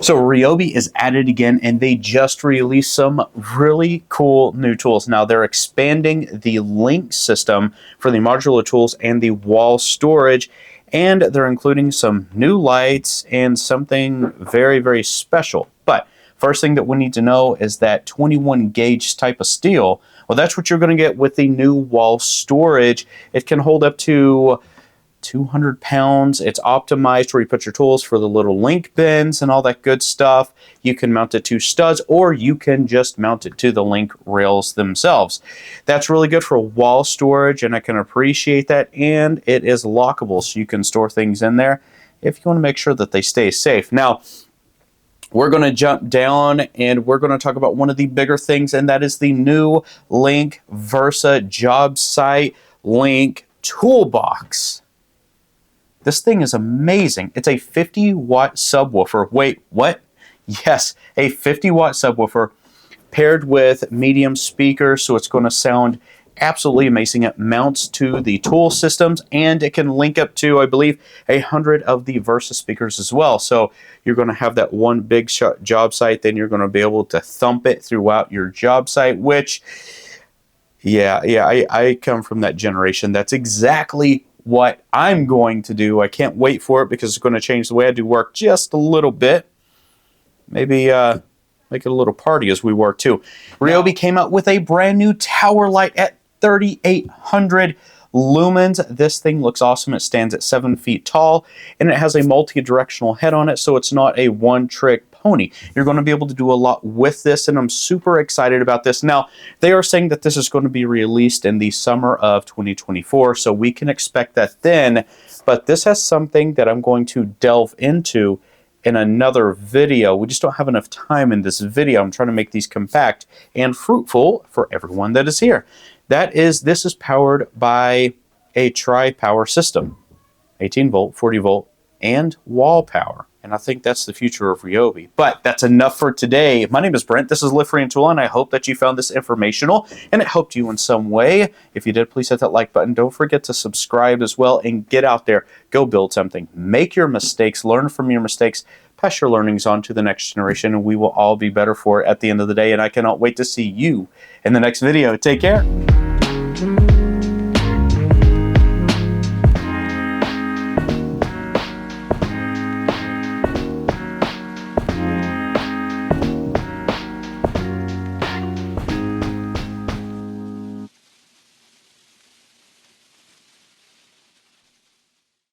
So Ryobi is at it again, and they just released some really cool new tools. Now they're expanding the link system for the modular tools and the wall storage, and they're including some new lights and something very, very special. But first thing that we need to know is that 21 gauge type of steel, well, that's what you're going to get with the new wall storage. It can hold up to 200 pounds. It's optimized where you put your tools for the little link bins and all that good stuff. You can mount it to studs, or you can just mount it to the link rails themselves. That's really good for wall storage, and I can appreciate that. And it is lockable, so you can store things in there if you want to make sure that they stay safe. Now, we're going to jump down and we're going to talk about one of the bigger things, and that is the new Link Versa job site link toolbox. This thing is amazing. It's a 50-watt subwoofer. Wait, what? Yes, a 50-watt subwoofer paired with medium speakers, so it's going to sound absolutely amazing. It mounts to the tool systems, and it can link up to, I believe, 100 of the Versa speakers as well. So you're going to have that one big job site, then you're going to be able to thump it throughout your job site, which, I come from that generation. That's exactly what I'm going to do. I can't wait for it because it's going to change the way I do work just a little bit. Maybe make it a little party as we work too. Ryobi came out with a brand new tower light at 3,800 lumens. This thing looks awesome. It stands at 7 feet tall, and it has a multi-directional head on it, so it's not a one-trick pony. You're going to be able to do a lot with this, and I'm super excited about this. Now, they are saying that this is going to be released in the summer of 2024, so we can expect that then, but this has something that I'm going to delve into in another video. We just don't have enough time in this video. I'm trying to make these compact and fruitful for everyone that is here. This is powered by a tri-power system, 18 volt, 40 volt, and wall power. And I think that's the future of Ryobi. But that's enough for today. My name is Brent. This is Live Free and Tool, and I hope that you found this informational and it helped you in some way. If you did, please hit that like button. Don't forget to subscribe as well, and get out there. Go build something. Make your mistakes. Learn from your mistakes. Pass your learnings on to the next generation, and we will all be better for it at the end of the day. And I cannot wait to see you in the next video. Take care.